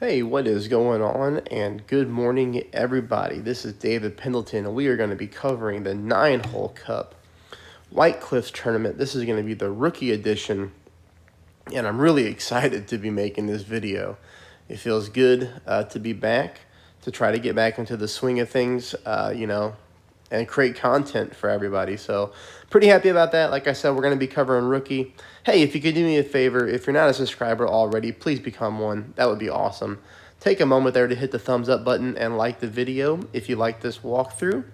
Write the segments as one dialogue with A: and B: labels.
A: Hey, what is going on? And good morning, everybody. This is David Pendleton, and we are going to be covering the 9-hole Cup White Cliffs tournament. This is going to be the rookie edition, and I'm really excited to be making this video. It feels good to be back, to try to get back into the swing of things, and create content for everybody. So pretty happy about that. Like I said, we're going to be covering rookie. Hey, if you could do me a favor, if you're not a subscriber already, please become one. That would be awesome. Take a moment there to hit the thumbs up button and like the video if you like this walkthrough.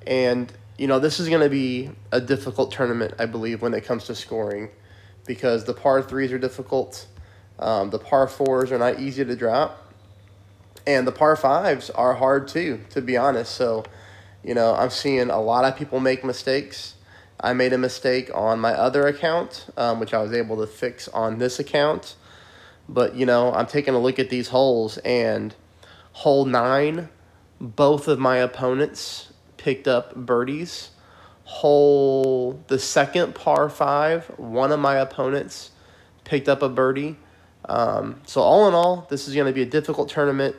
A: And, this is going to be a difficult tournament, I believe, when it comes to scoring, because the par threes are difficult. The par fours are not easy to drop. And the par fives are hard too, to be honest. So, I'm seeing a lot of people make mistakes. I made a mistake on my other account, which I was able to fix on this account. But, I'm taking a look at these holes, and hole 9, both of my opponents picked up birdies. The second par 5, one of my opponents picked up a birdie. So all in all, this is going to be a difficult tournament,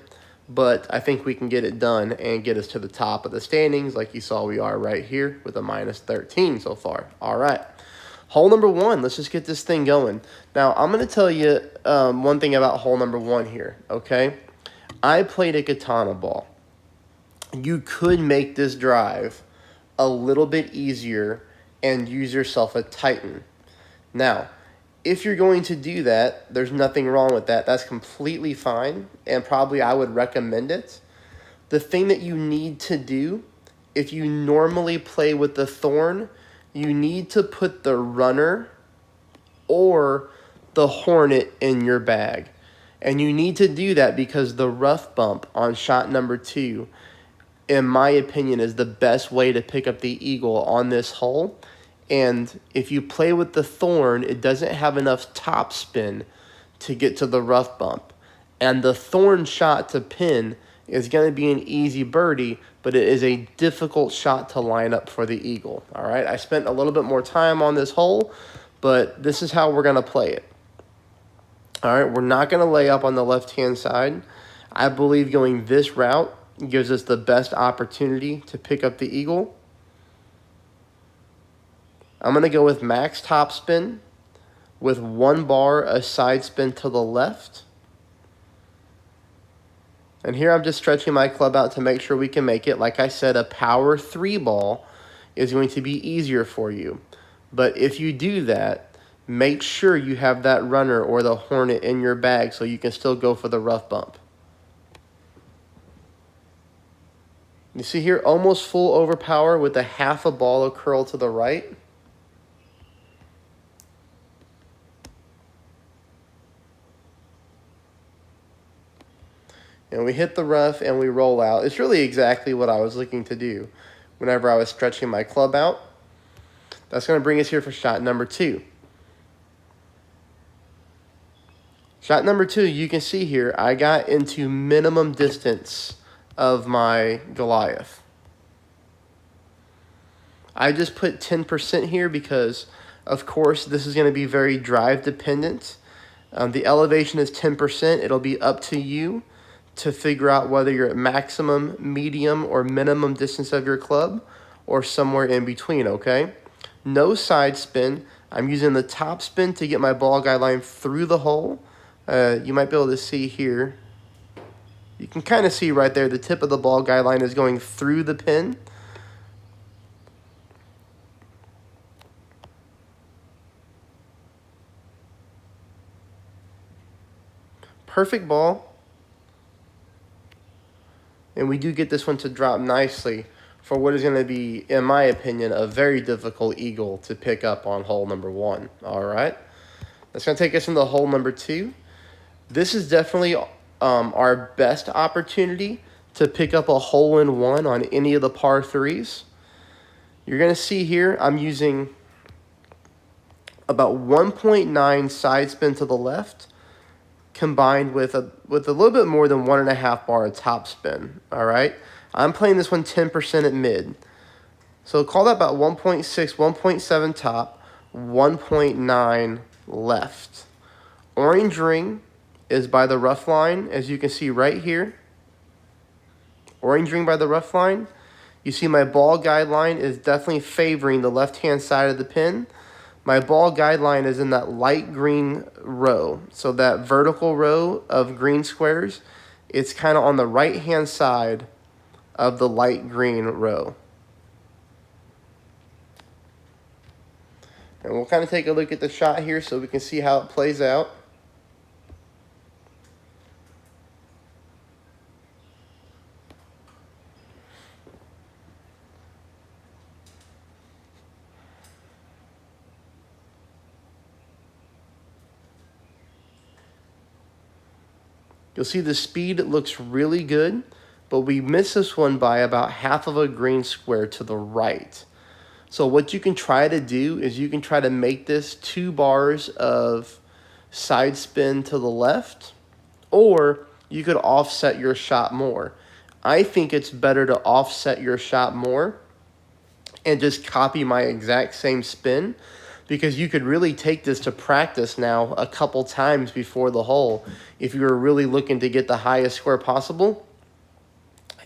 A: but I think we can get it done and get us to the top of the standings. Like you saw, we are right here with a minus 13 so far. All right. Hole number 1, let's just get this thing going. Now, I'm going to tell you one thing about hole number 1 here, okay? I played a katana ball. You could make this drive a little bit easier and use yourself a Titan. Now, if you're going to do that, there's nothing wrong with that. That's completely fine, and probably I would recommend it. The thing that you need to do, if you normally play with the Thorn, you need to put the Runner or the Hornet in your bag. And you need to do that because the rough bump on shot number 2, in my opinion, is the best way to pick up the eagle on this hole. And if you play with the Thorn, it doesn't have enough top spin to get to the rough bump. And the Thorn shot to pin is going to be an easy birdie, but it is a difficult shot to line up for the eagle. All right, I spent a little bit more time on this hole, but this is how we're going to play it. All right, we're not going to lay up on the left-hand side. I believe going this route gives us the best opportunity to pick up the eagle. I'm going to go with max topspin with 1 bar a side spin to the left. And here I'm just stretching my club out to make sure we can make it. Like I said, a power 3 ball is going to be easier for you. But if you do that, make sure you have that Runner or the Hornet in your bag so you can still go for the rough bump. You see here, almost full overpower with a half a ball of curl to the right. And we hit the rough and we roll out. It's really exactly what I was looking to do whenever I was stretching my club out. That's going to bring us here for shot number 2. Shot number 2, you can see here, I got into minimum distance of my Goliath. I just put 10% here because, of course, this is going to be very drive dependent. The elevation is 10%. It'll be up to you to figure out whether you're at maximum, medium, or minimum distance of your club, or somewhere in between, okay? No side spin. I'm using the top spin to get my ball guide line through the hole. You might be able to see here. You can kind of see right there the tip of the ball guide line is going through the pin. Perfect ball. And we do get this one to drop nicely for what is going to be, in my opinion, a very difficult eagle to pick up on hole number 1. All right. That's going to take us into hole number 2. This is definitely our best opportunity to pick up a hole-in-one on any of the par 3s. You're going to see here I'm using about 1.9 side spin to the left, combined with a little bit more than 1.5 bar of top spin. All right, I'm playing this one 10% at mid, so call that about 1.6, 1.7 top, 1.9 left. Orange ring is by the rough line, as you can see right here. Orange ring by the rough line. You see my ball guideline is definitely favoring the left-hand side of the pin. My ball guideline is in that light green row. So that vertical row of green squares, it's kind of on the right-hand side of the light green row. And we'll kind of take a look at the shot here so we can see how it plays out. You'll see the speed looks really good, but we missed this one by about half of a green square to the right. So what you can try to do is you can try to make this 2 bars of side spin to the left, or you could offset your shot more. I think it's better to offset your shot more and just copy my exact same spin, because you could really take this to practice now a couple times before the hole if you were really looking to get the highest score possible,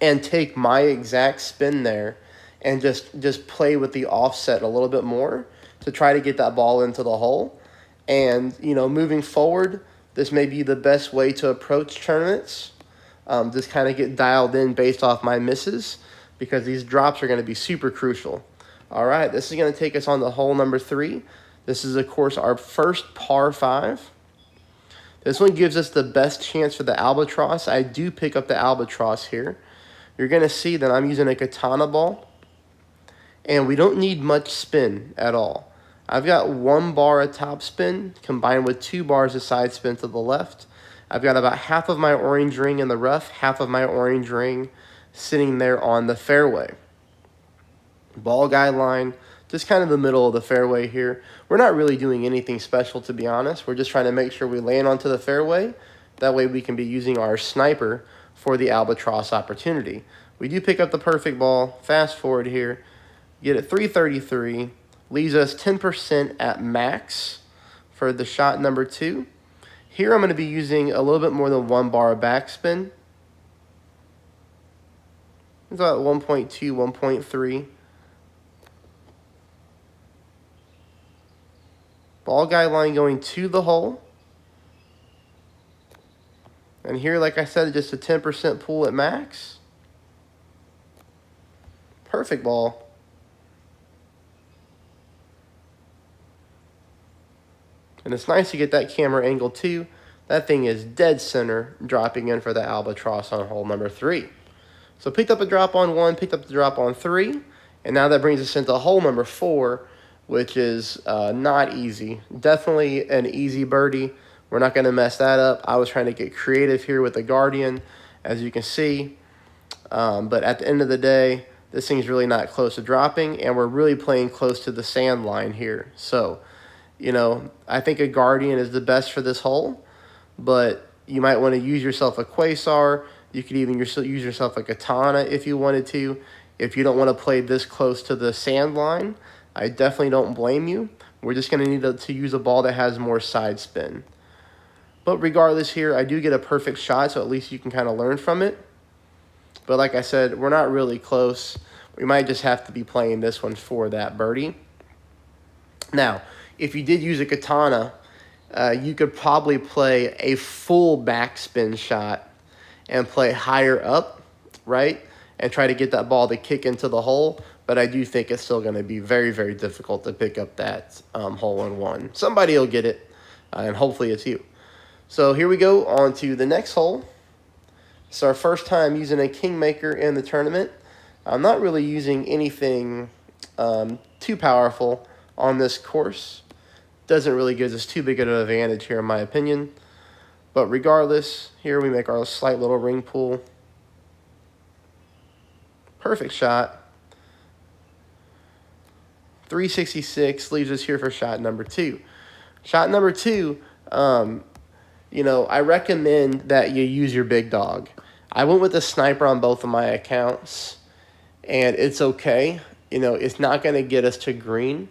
A: and take my exact spin there and just play with the offset a little bit more to try to get that ball into the hole. And, you know, moving forward, this may be the best way to approach tournaments. Just kind of get dialed in based off my misses, because these drops are going to be super crucial. All right, this is going to take us on to hole number 3. This is, of course, our first par 5. This one gives us the best chance for the albatross. I do pick up the albatross here. You're going to see that I'm using a katana ball, and we don't need much spin at all. I've got 1 bar of top spin combined with 2 bars of side spin to the left. I've got about half of my orange ring in the rough, half of my orange ring sitting there on the fairway. Ball guideline, just kind of the middle of the fairway here. We're not really doing anything special, to be honest. We're just trying to make sure we land onto the fairway. That way we can be using our sniper for the albatross opportunity. We do pick up the perfect ball. Fast forward here. Get it 333. Leaves us 10% at max for the shot number 2. Here I'm going to be using a little bit more than 1 bar of backspin. It's about 1.2, 1.3. Ball guideline going to the hole. And here, like I said, just a 10% pull at max. Perfect ball. And it's nice to get that camera angle too. That thing is dead center, dropping in for the albatross on hole number 3. So picked up a drop on 1, picked up the drop on 3, and now that brings us into hole number 4, which is not easy. Definitely an easy birdie. We're not going to mess that up. I was trying to get creative here with the Guardian, as you can see. But at the end of the day, this thing's really not close to dropping, and we're really playing close to the sand line here. So, you know, I think a Guardian is the best for this hole, but you might want to use yourself a Quasar. You could even use yourself a Katana if you wanted to. If you don't want to play this close to the sand line, I definitely don't blame you. We're just going to need to use a ball that has more side spin. But regardless here, I do get a perfect shot, so at least you can kind of learn from it. But like I said, we're not really close. We might just have to be playing this one for that birdie. Now, if you did use a Katana, you could probably play a full backspin shot and play higher up, right? And try to get that ball to kick into the hole. But I do think it's still going to be very, very difficult to pick up that hole-in-one. Somebody will get it, and hopefully it's you. So here we go on to the next hole. It's our first time using a Kingmaker in the tournament. I'm not really using anything too powerful on this course. Doesn't really give us too big of an advantage here in my opinion. But regardless, here we make our slight little ring pull. Perfect shot. 366 leaves us here for shot number 2. Shot number 2, you know, I recommend that you use your big dog. I went with a sniper on both of my accounts, and it's okay. You know, it's not going to get us to green.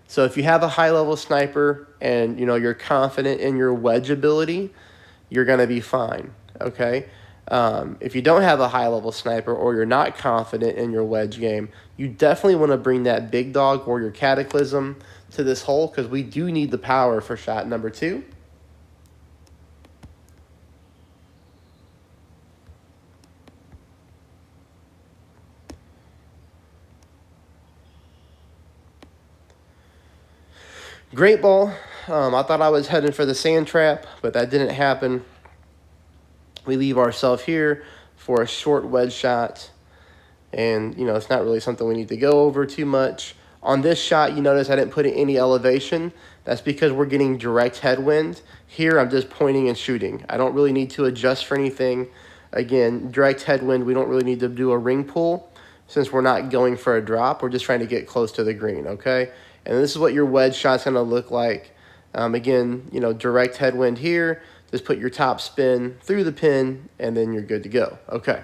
A: So if you have a high-level sniper and, you know, you're confident in your wedge ability, you're going to be fine, okay? If you don't have a high-level sniper or you're not confident in your wedge game, you definitely want to bring that big dog or your Cataclysm to this hole because we do need the power for shot number 2. Great ball. I thought I was heading for the sand trap, but that didn't happen. We leave ourselves here for a short wedge shot. And, you know, it's not really something we need to go over too much. On this shot, you notice I didn't put in any elevation. That's because we're getting direct headwind. Here, I'm just pointing and shooting. I don't really need to adjust for anything. Again, direct headwind, we don't really need to do a ring pull since we're not going for a drop. We're just trying to get close to the green, okay? And this is what your wedge shot's going to look like. Again, you know, direct headwind here. Just put your top spin through the pin, and then you're good to go. Okay.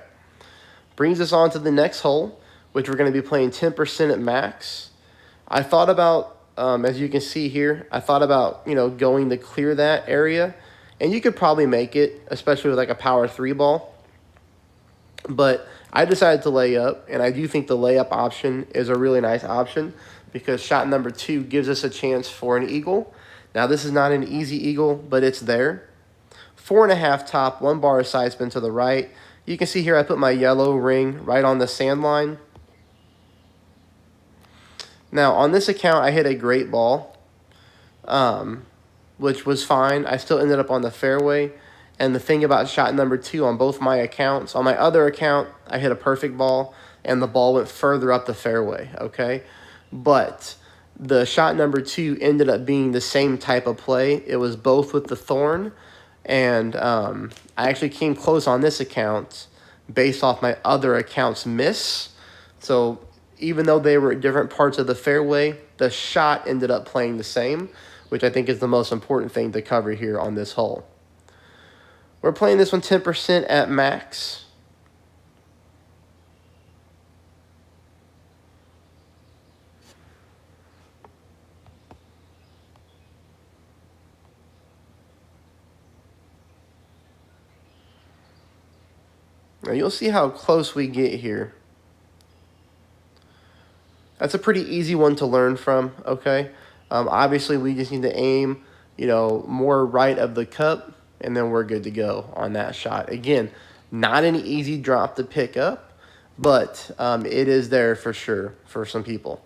A: Brings us on to the next hole, which we're going to be playing 10% at max. I thought about, as you can see here, I thought about, you know, going to clear that area. And you could probably make it, especially with like a power 3 ball. But I decided to lay up, and I do think the layup option is a really nice option because shot number 2 gives us a chance for an eagle. Now, this is not an easy eagle, but it's there. 4.5 top, 1 bar of side spin to the right. You can see here I put my yellow ring right on the sand line. Now, on this account, I hit a great ball, which was fine. I still ended up on the fairway. And the thing about shot number 2 on both my accounts, on my other account, I hit a perfect ball, and the ball went further up the fairway, okay? But the shot number 2 ended up being the same type of play. It was both with the thorn, and I actually came close on this account based off my other account's miss. So even though they were at different parts of the fairway, the shot ended up playing the same, which I think is the most important thing to cover here on this hole. We're playing this one 10% at max. Now you'll see how close we get here. That's a pretty easy one to learn from, okay? Obviously, we just need to aim, you know, more right of the cup, and then we're good to go on that shot. Again, not an easy drop to pick up, but it is there for sure for some people.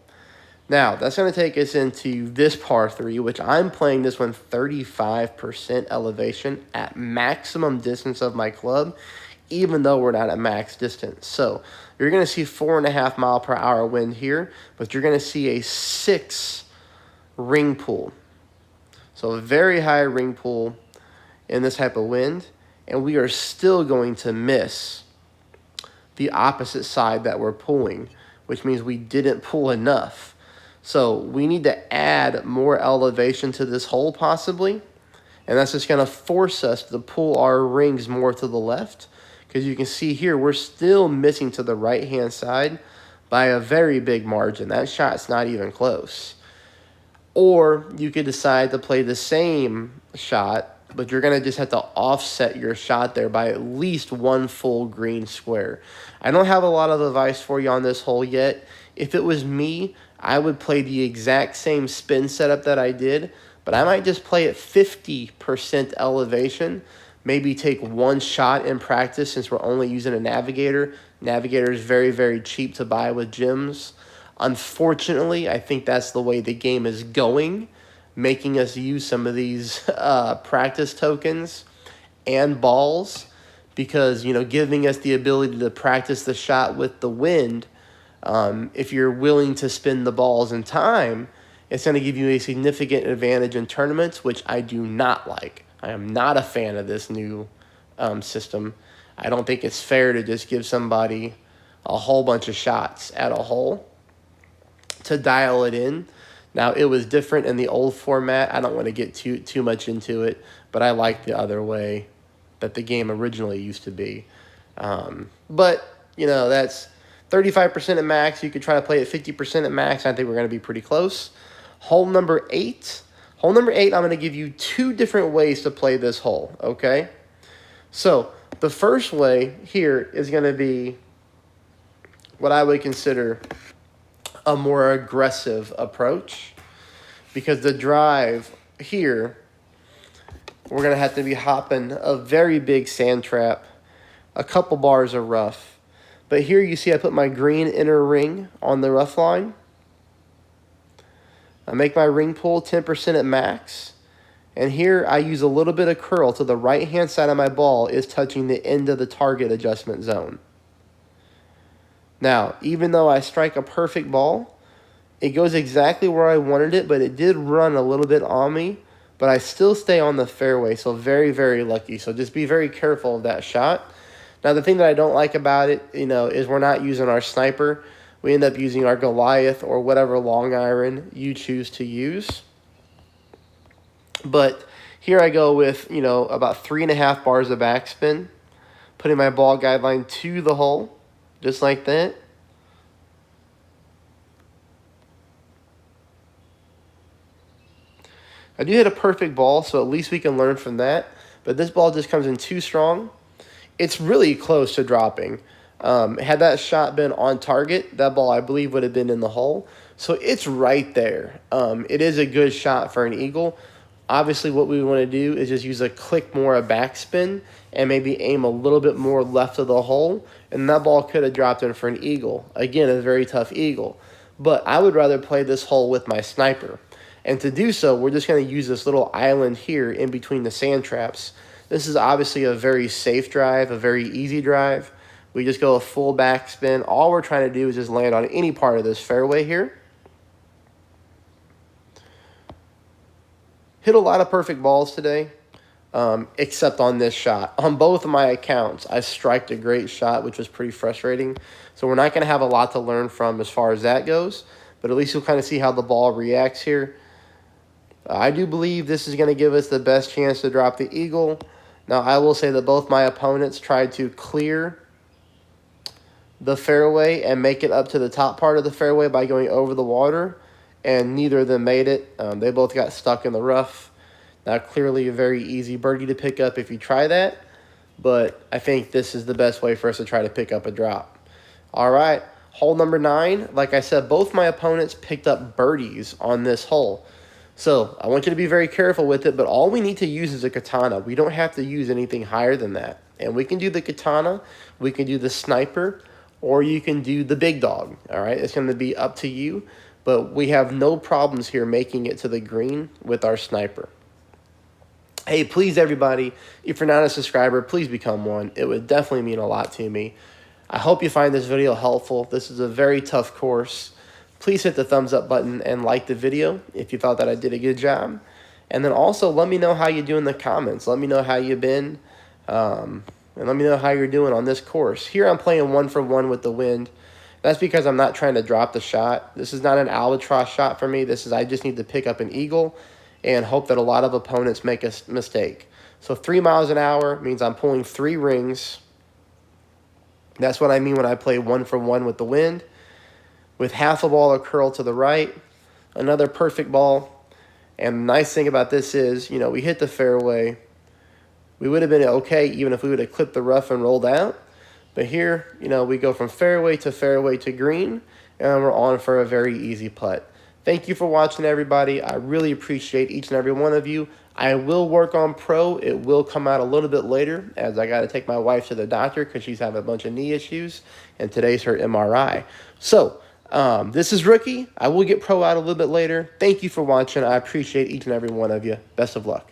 A: Now, that's going to take us into this par 3, which I'm playing this one 35% elevation at maximum distance of my club, even though we're not at max distance. So you're going to see 4.5 mile per hour wind here, but you're going to see a 6 ring pull. So a very high ring pull in this type of wind, and we are still going to miss the opposite side that we're pulling, which means we didn't pull enough. So we need to add more elevation to this hole possibly, and that's just going to force us to pull our rings more to the left, because you can see here we're still missing to the right-hand side by a very big margin. That shot's not even close. Or you could decide to play the same shot, but you're going to just have to offset your shot there by at least 1 full green square. I don't have a lot of advice for you on this hole yet. If it was me, I would play the exact same spin setup that I did, but I might just play at 50% elevation, maybe take 1 shot in practice since we're only using a Navigator. Navigator is very, very cheap to buy with gyms. Unfortunately, I think that's the way the game is going, making us use some of these practice tokens and balls because, you know, giving us the ability to practice the shot with the wind. If you're willing to spin the balls in time, it's going to give you a significant advantage in tournaments, which I do not like. I am not a fan of this new system. I don't think it's fair to just give somebody a whole bunch of shots at a hole to dial it in. Now, it was different in the old format. I don't want to get too much into it, but I like the other way that the game originally used to be. But, you know, that's 35% at max. You could try to play at 50% at max. I think we're going to be pretty close. Hole number 8. Hole number 8, I'm going to give you 2 different ways to play this hole, okay? So the first way here is going to be what I would consider a more aggressive approach, because the drive here, we're going to have to be hopping a very big sand trap, a couple bars of rough. But here you see I put my green inner ring on the rough line. I make my ring pull 10% at max. And here I use a little bit of curl to the right-hand side of my ball is touching the end of the target adjustment zone. Now, even though I strike a perfect ball, it goes exactly where I wanted it, but it did run a little bit on me, but I still stay on the fairway, so very, very lucky. So just be very careful of that shot. Now, the thing that I don't like about it, is we're not using our sniper. We end up using our Goliath or whatever long iron you choose to use. But here I go with, about 3.5 bars of backspin, putting my ball guideline to the hole, just like that. I do hit a perfect ball, so at least we can learn from that. But this ball just comes in too strong. It's really close to dropping. Had that shot been on target, that ball, I believe, would have been in the hole. So it's right there. It is a good shot for an eagle. Obviously, what we want to do is just use a click more of backspin and maybe aim a little bit more left of the hole, and that ball could have dropped in for an eagle. Again, a very tough eagle. But I would rather play this hole with my sniper. And to do so, we're just going to use this little island here in between the sand traps. This is obviously a very safe drive, a very easy drive. We just go a full backspin. All we're trying to do is just land on any part of this fairway here. Hit a lot of perfect balls today, except on this shot. On both of my accounts, I striked a great shot, which was pretty frustrating. So we're not going to have a lot to learn from as far as that goes, but at least you'll kind of see how the ball reacts here. I do believe this is going to give us the best chance to drop the eagle. Now, I will say that both my opponents tried to clear the fairway and make it up to the top part of the fairway by going over the water, and neither of them made it. They both got stuck in the rough. Now, clearly a very easy birdie to pick up if you try that, but I think this is the best way for us to try to pick up a drop. All right, hole number 9. Like I said, both my opponents picked up birdies on this hole. So I want you to be very careful with it, but all we need to use is a katana. We don't have to use anything higher than that. And we can do the katana, we can do the sniper, or you can do the big dog. All right, it's going to be up to you, but we have no problems here making it to the green with our sniper. Hey, please, everybody, if you're not a subscriber, please become one. It would definitely mean a lot to me. I hope you find this video helpful. This is a very tough course. Please hit the thumbs up button and like the video if you thought that I did a good job. And then also let me know how you do in the comments. Let me know how you've been. And let me know how you're doing on this course. Here I'm playing 1-for-1 with the wind. That's because I'm not trying to drop the shot. This is not an albatross shot for me. I just need to pick up an eagle and hope that a lot of opponents make a mistake. So 3 miles an hour means I'm pulling 3 rings. That's what I mean when I play 1-for-1 with the wind. With half a ball of curl to the right, another perfect ball. And the nice thing about this is, we hit the fairway. We would have been okay even if we would have clipped the rough and rolled out. But here, we go from fairway to green, and we're on for a very easy putt. Thank you for watching, everybody. I really appreciate each and every one of you. I will work on pro. It will come out a little bit later, as I got to take my wife to the doctor because she's having a bunch of knee issues, and today's her MRI. So, this is Rookie. I will get pro out a little bit later. Thank you for watching. I appreciate each and every one of you. Best of luck.